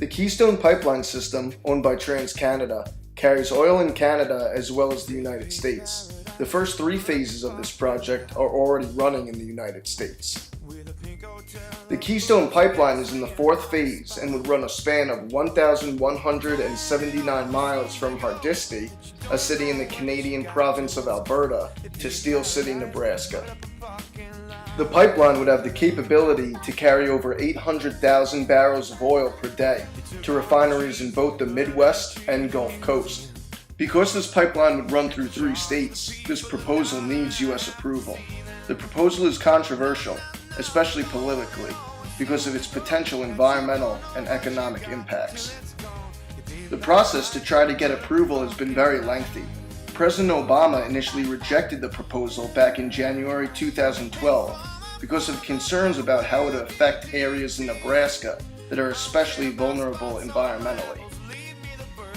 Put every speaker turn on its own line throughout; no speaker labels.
The Keystone Pipeline system, owned by TransCanada, carries oil in Canada as well as the United States. The first 3 phases of this project are already running in the United States. The Keystone Pipeline is in the 4th phase and would run a span of 1,179 miles from Hardisty, a city in the Canadian province of Alberta, to Steel City, Nebraska. The pipeline would have the capability to carry over 800,000 barrels of oil per day to refineries in both the Midwest and Gulf Coast. Because this pipeline would run through 3 states, this proposal needs U.S. approval. The proposal is controversial, especially politically, because of its potential environmental and economic impacts. The process to try to get approval has been very lengthy. President Obama initially rejected the proposal back in January 2012 because of concerns about how it would affect areas in Nebraska that are especially vulnerable environmentally.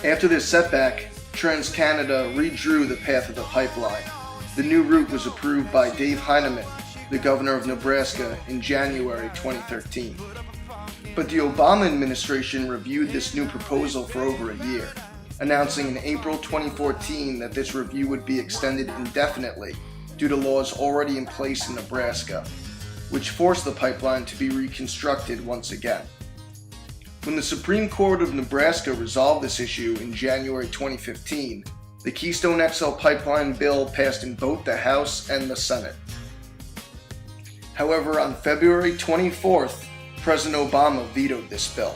After this setback, TransCanada redrew the path of the pipeline. The new route was approved by Dave Heineman, the governor of Nebraska, in January 2013. But the Obama administration reviewed this new proposal for over a year, announcing in April 2014 that this review would be extended indefinitely due to laws already in place in Nebraska, which forced the pipeline to be reconstructed once again. When the Supreme Court of Nebraska resolved this issue in January 2015, the Keystone XL Pipeline bill passed in both the House and the Senate. However, on February 24th, President Obama vetoed this bill.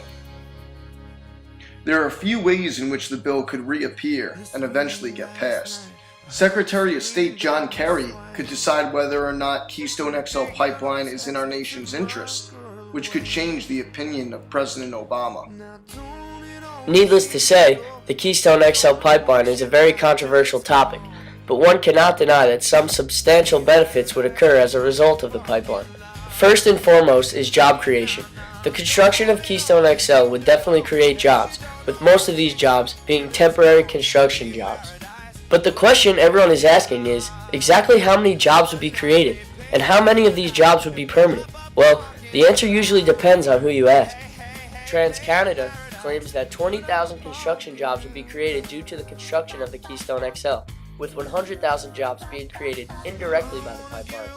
There are a few ways in which the bill could reappear and eventually get passed. Secretary of State John Kerry could decide whether or not Keystone XL Pipeline is in our nation's interest, which could change the opinion of President Obama.
Needless to say, the Keystone XL Pipeline is a very controversial topic, but one cannot deny that some substantial benefits would occur as a result of the pipeline. First and foremost is job creation. The construction of Keystone XL would definitely create jobs, with most of these jobs being temporary construction jobs. But the question everyone is asking is, exactly how many jobs would be created, and how many of these jobs would be permanent? Well, the answer usually depends on who you ask. TransCanada claims that 20,000 construction jobs would be created due to the construction of the Keystone XL, with 100,000 jobs being created indirectly by the pipeline.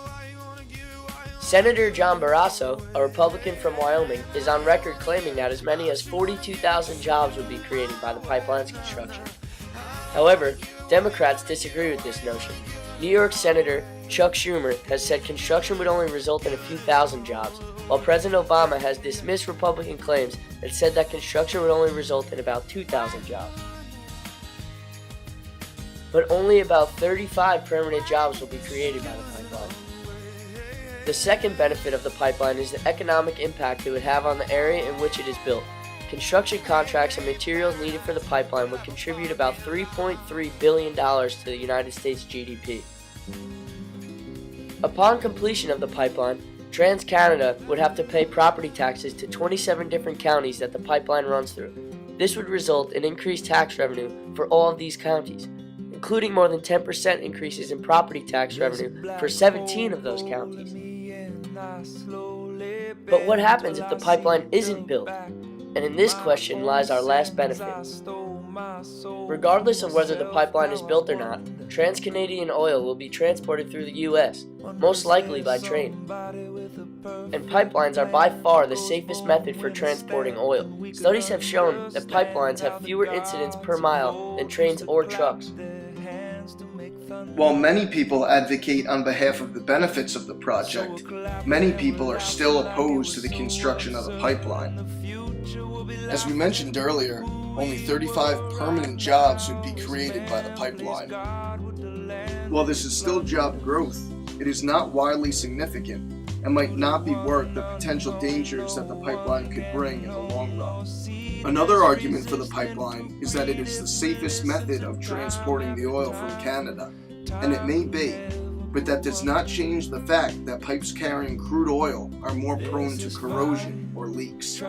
Senator John Barrasso, a Republican from Wyoming, is on record claiming that as many as 42,000 jobs would be created by the pipeline's construction. However, Democrats disagree with this notion. New York Senator Chuck Schumer has said construction would only result in a few thousand jobs, while President Obama has dismissed Republican claims and said that construction would only result in about 2,000 jobs. But only about 35 permanent jobs will be created by the pipeline. The second benefit of the pipeline is the economic impact it would have on the area in which it is built. Construction contracts and materials needed for the pipeline would contribute about $3.3 billion to the United States GDP. Upon completion of the pipeline, TransCanada would have to pay property taxes to 27 different counties that the pipeline runs through. This would result in increased tax revenue for all of these counties, including more than 10% increases in property tax revenue for 17 of those counties. But what happens if the pipeline isn't built? And in this question lies our last benefit. Regardless of whether the pipeline is built or not, trans-Canadian oil will be transported through the U.S., most likely by train. And pipelines are by far the safest method for transporting oil. Studies have shown that pipelines have fewer incidents per mile than trains or trucks.
While many people advocate on behalf of the benefits of the project, many people are still opposed to the construction of the pipeline. As we mentioned earlier, only 35 permanent jobs would be created by the pipeline. While this is still job growth, it is not widely significant and might not be worth the potential dangers that the pipeline could bring in the long run. Another argument for the pipeline is that it is the safest method of transporting the oil from Canada, and it may be, but that does not change the fact that pipes carrying crude oil are more prone to corrosion or leaks.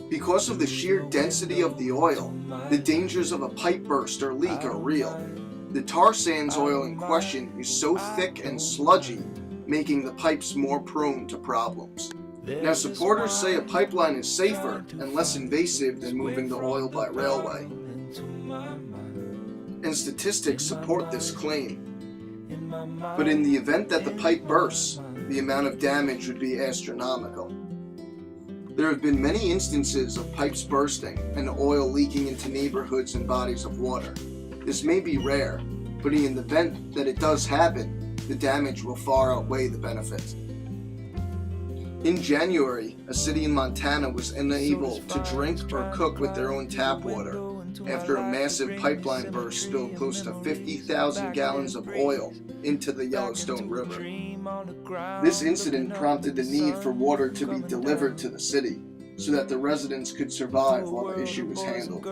Because of the sheer density of the oil, the dangers of a pipe burst or leak are real. The tar sands oil in question is so thick and sludgy, making the pipes more prone to problems. Now, supporters say a pipeline is safer and less invasive than moving the oil by railway. And statistics support this claim. But in the event that the pipe bursts, the amount of damage would be astronomical. There have been many instances of pipes bursting and oil leaking into neighborhoods and bodies of water. This may be rare, but in the event that it does happen, the damage will far outweigh the benefit. In January, a city in Montana was unable to drink or cook with their own tap water after a massive pipeline burst spilled close to 50,000 gallons of oil into the Yellowstone River. This incident prompted the need for water to be delivered to the city so that the residents could survive while the issue was handled.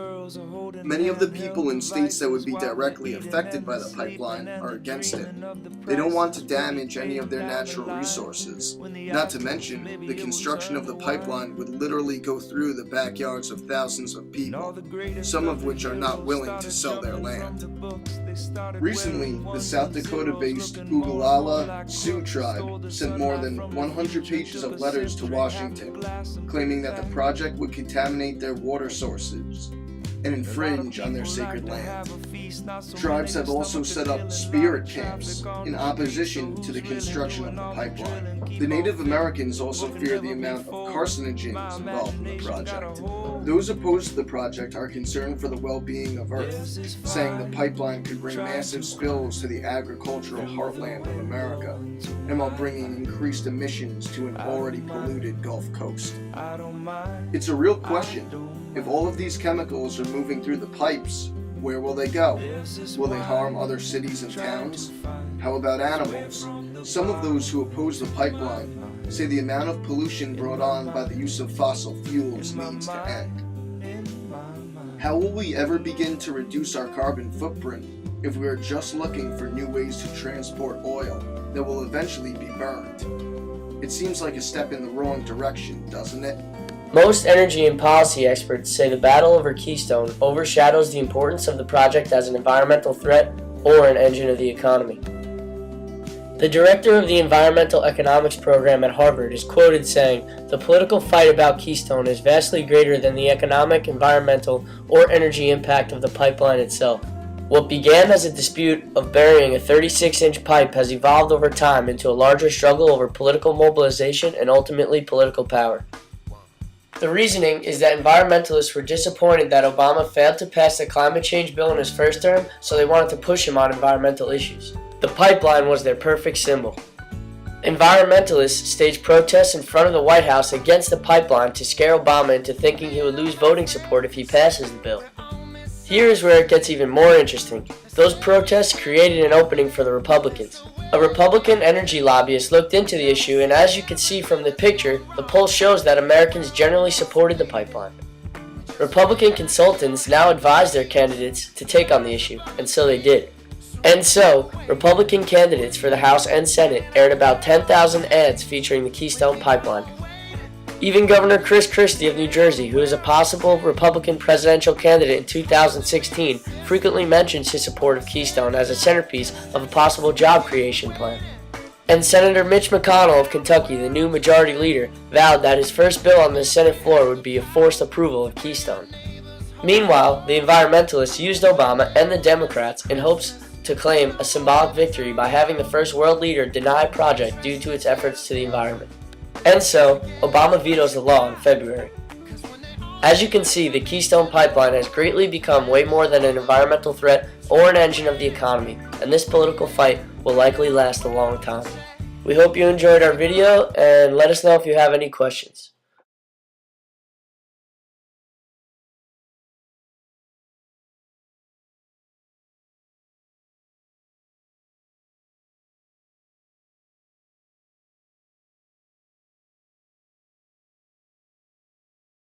Many of the people in states that would be directly affected by the pipeline are against it. They don't want to damage any of their natural resources. Not to mention, the construction of the pipeline would literally go through the backyards of thousands of people, some of which are not willing to sell their land. Recently, the South Dakota-based Oglala Sioux tribe sent more than 100 pages of letters to Washington, claiming that the project would contaminate their water sources and infringe on their sacred land. Tribes have also set up spirit camps in opposition to the construction of the pipeline. The Native Americans also fear the amount of carcinogens involved in the project. Those opposed to the project are concerned for the well-being of Earth, saying the pipeline could bring massive spills to the agricultural heartland of America, and while bringing increased emissions to an already polluted Gulf Coast. It's a real question. If all of these chemicals are moving through the pipes, where will they go? Will they harm other cities and towns? How about animals? Some of those who oppose the pipeline say the amount of pollution brought on by the use of fossil fuels needs to end. How will we ever begin to reduce our carbon footprint if we are just looking for new ways to transport oil that will eventually be burned? It seems like a step in the wrong direction, doesn't it?
Most energy and policy experts say the battle over Keystone overshadows the importance of the project as an environmental threat or an engine of the economy. The director of the Environmental Economics program at Harvard is quoted saying, "The political fight about Keystone is vastly greater than the economic, environmental, or energy impact of the pipeline itself. What began as a dispute of burying a 36-inch pipe has evolved over time into a larger struggle over political mobilization and ultimately political power." The reasoning is that environmentalists were disappointed that Obama failed to pass the climate change bill in his first term, so they wanted to push him on environmental issues. The pipeline was their perfect symbol. Environmentalists staged protests in front of the White House against the pipeline to scare Obama into thinking he would lose voting support if he passes the bill. Here is where it gets even more interesting. Those protests created an opening for the Republicans. A Republican energy lobbyist looked into the issue, and as you can see from the picture, the poll shows that Americans generally supported the pipeline. Republican consultants now advise their candidates to take on the issue, and so they did. And so, Republican candidates for the House and Senate aired about 10,000 ads featuring the Keystone Pipeline. Even Governor Chris Christie of New Jersey, who is a possible Republican presidential candidate in 2016, frequently mentions his support of Keystone as a centerpiece of a possible job creation plan. And Senator Mitch McConnell of Kentucky, the new majority leader, vowed that his first bill on the Senate floor would be a forced approval of Keystone. Meanwhile, the environmentalists used Obama and the Democrats in hopes to claim a symbolic victory by having the first world leader deny a project due to its efforts to the environment. And so, Obama vetoes the law in February. As you can see, the Keystone Pipeline has greatly become way more than an environmental threat or an engine of the economy, and this political fight will likely last a long time. We hope you enjoyed our video, and let us know if you have any questions.